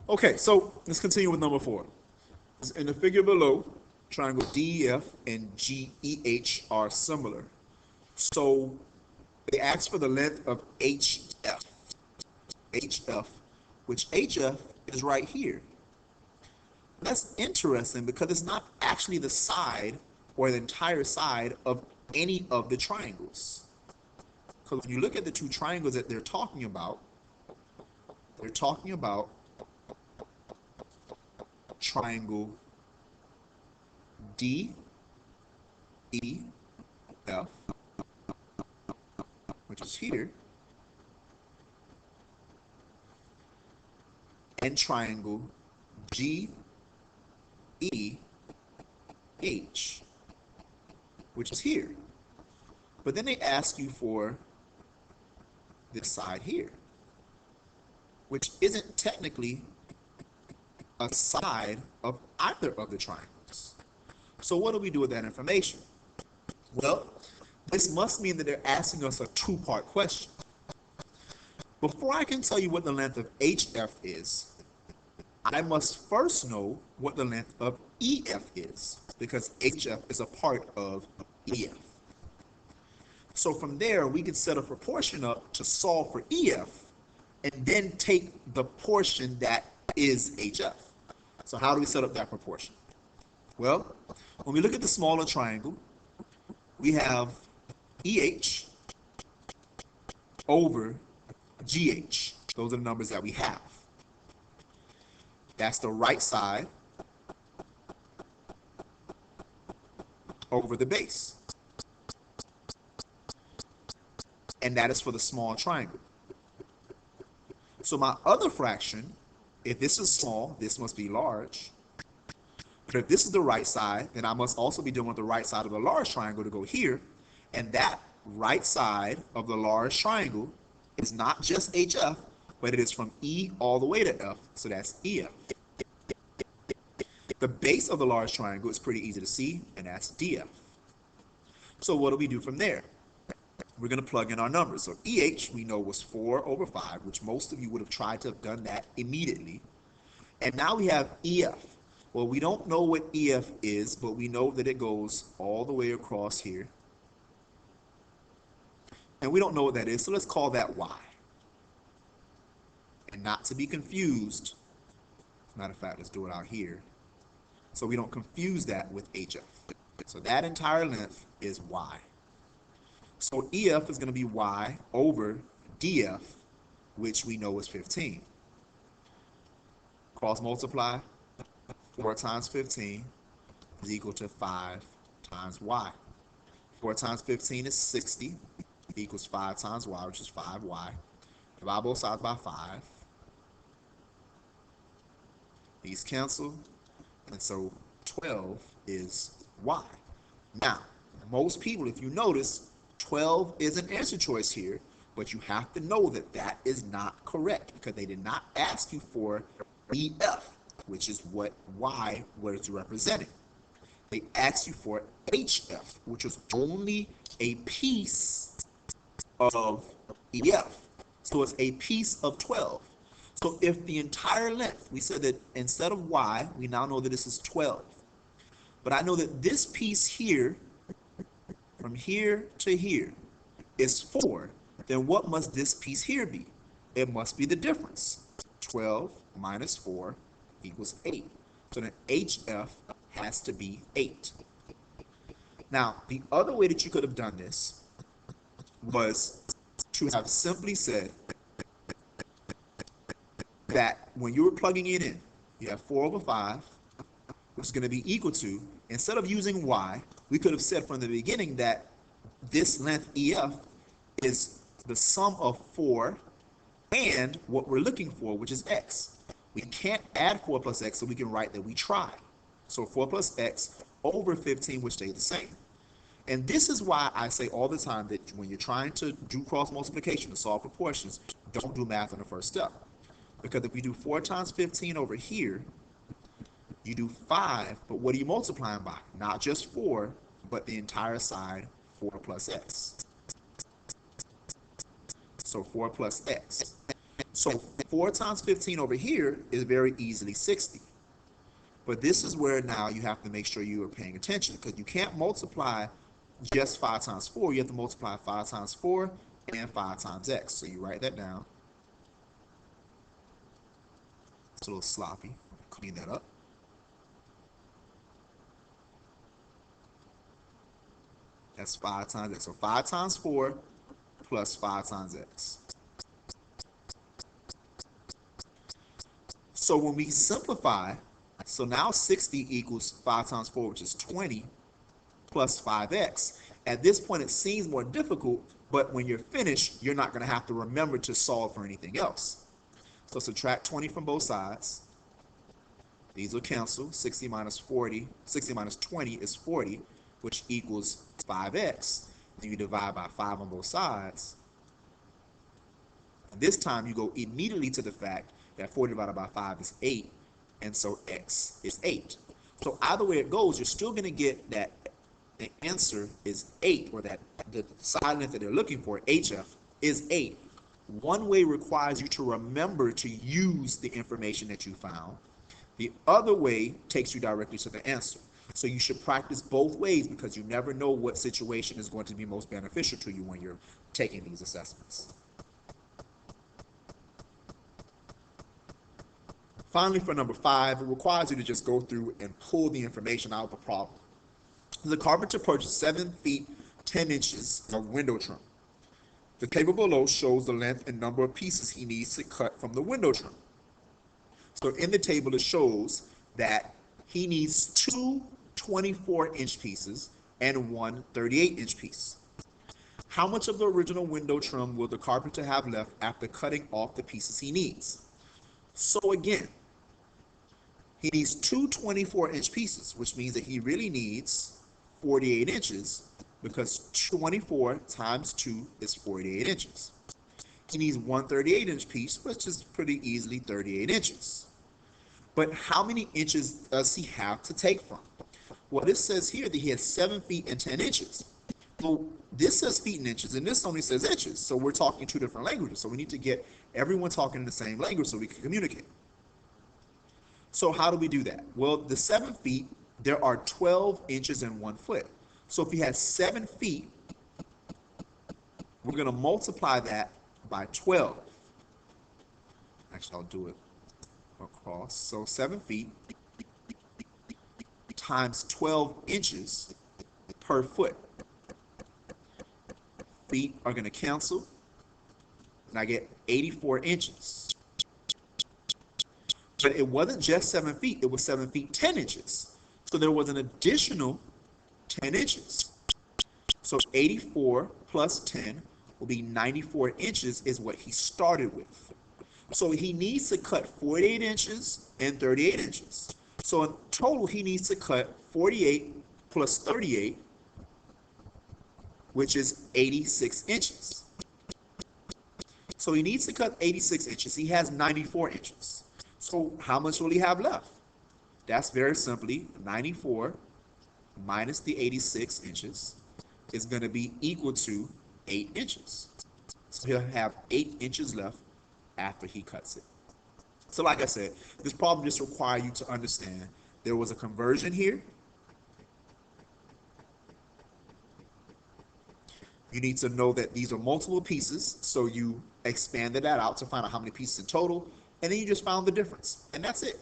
Okay, so let's continue with number 4. In the figure below, triangle DEF and GEH are similar. So they ask for the length of HF, which HF is right here. That's interesting because it's not actually the side or the entire side of any of the triangles. Because when you look at the two triangles that they're talking about triangle DEF, which is here, and triangle GEH, which is here. But then they ask you for this side here, which isn't technically a side of either of the triangles. So what do we do with that information? Well, this must mean that they're asking us a two-part question. Before I can tell you what the length of HF is, I must first know what the length of EF is, because HF is a part of EF. So from there, we can set a proportion up to solve for EF, and then take the portion that is HF. So how do we set up that proportion? Well, when we look at the smaller triangle, we have EH over GH. Those are the numbers that we have. That's the right side over the base. And that is for the small triangle. So my other fraction, if this is small, this must be large. But if this is the right side, then I must also be dealing with the right side of the large triangle to go here. And that right side of the large triangle is not just HF, but it is from E all the way to F, so that's EF. The base of the large triangle is pretty easy to see, and that's DF. So what do we do from there? We're going to plug in our numbers. So EH we know was 4 over 5, which most of you would have tried to have done that immediately. And now we have EF. Well, we don't know what EF is, but we know that it goes all the way across here. And we don't know what that is, so let's call that Y. And not to be confused, matter of fact, let's do it out here, so we don't confuse that with HF. So that entire length is Y. So EF is going to be Y over DF, which we know is 15. Cross multiply, 4 times 15 is equal to 5 times Y. 4 times 15 is 60, equals 5 times Y, which is 5Y. Divide both sides by 5. These cancel, and so 12 is Y. Now, most people, if you notice, 12 is an answer choice here, but you have to know that that is not correct because they did not ask you for EF, which is what Y was representing. They asked you for HF, which is only a piece of EF. So it's a piece of 12. So if the entire length, we said that instead of Y, we now know that this is 12. But I know that this piece here, from here to here, is 4. Then what must this piece here be? It must be the difference. 12 minus 4 equals 8. So then HF has to be 8. Now, the other way that you could have done this was to have simply said that when you were plugging it in, you have 4 over 5, which is going to be equal to, instead of using Y, we could have said from the beginning that this length EF is the sum of 4 and what we're looking for, which is X. We can't add 4 plus X, so we can write that we tried. So 4 plus X over 15 would stay the same. And this is why I say all the time that when you're trying to do cross multiplication to solve proportions, don't do math on the first step. Because if we do 4 times 15 over here, you do 5, but what are you multiplying by? Not just 4, but the entire side, 4 plus X. So 4 plus X. So 4 times 15 over here is very easily 60. But this is where now you have to make sure you are paying attention, because you can't multiply just 5 times 4. You have to multiply 5 times 4 and 5 times x. So you write that down. It's a little sloppy. Clean that up. That's 5 times x. So 5 times 4 plus 5 times x. So when we simplify, so now 60 equals 5 times 4, which is 20, plus 5x. At this point, it seems more difficult, but when you're finished, you're not going to have to remember to solve for anything else. So subtract 20 from both sides. These will cancel. 60 minus 40, 60 minus 20 is 40, which equals 5x. Then you divide by 5 on both sides. And this time, you go immediately to the fact that 40 divided by 5 is 8, and so x is 8. So either way it goes, you're still going to get that the answer is 8, or that the side length that they're looking for, HF, is 8. One way requires you to remember to use the information that you found. The other way takes you directly to the answer. So you should practice both ways, because you never know what situation is going to be most beneficial to you when you're taking these assessments. Finally, for number 5, it requires you to just go through and pull the information out of the problem. The carpenter purchased 7 feet 10 inches of window trim. The table below shows the length and number of pieces he needs to cut from the window trim. So in the table, it shows that he needs 2 24-inch pieces and 1 38-inch piece. How much of the original window trim will the carpenter have left after cutting off the pieces he needs? So again, he needs 2 24-inch pieces, which means that he really needs 48 inches, because 24 times 2 is 48 inches. He needs 1 38-inch piece, which is pretty easily 38 inches. But how many inches does he have to take from? Well, this says here that he has 7 feet and 10 inches. Well, this says feet and inches, and this only says inches. So we're talking 2 different languages. So we need to get everyone talking in the same language so we can communicate. So how do we do that? Well, the 7 feet, there are 12 inches in 1 foot. So if he has 7 feet, we're going to multiply that by 12. Actually, I'll do it across. So 7 feet times 12 inches per foot. Feet are going to cancel, and I get 84 inches. But it wasn't just 7 feet, it was 7 feet 10 inches. So there was an additional 10 inches. So 84 plus 10 will be 94 inches is what he started with. So he needs to cut 48 inches and 38 inches. So in total, he needs to cut 48 plus 38, which is 86 inches. So he needs to cut 86 inches. He has 94 inches. So how much will he have left? That's very simply 94 minus the 86 inches is going to be equal to 8 inches. So he'll have 8 inches left after he cuts it. So like I said, this problem just requires you to understand there was a conversion here. You need to know that these are multiple pieces, so you expanded that out to find out how many pieces in total, and then you just found the difference, and that's it.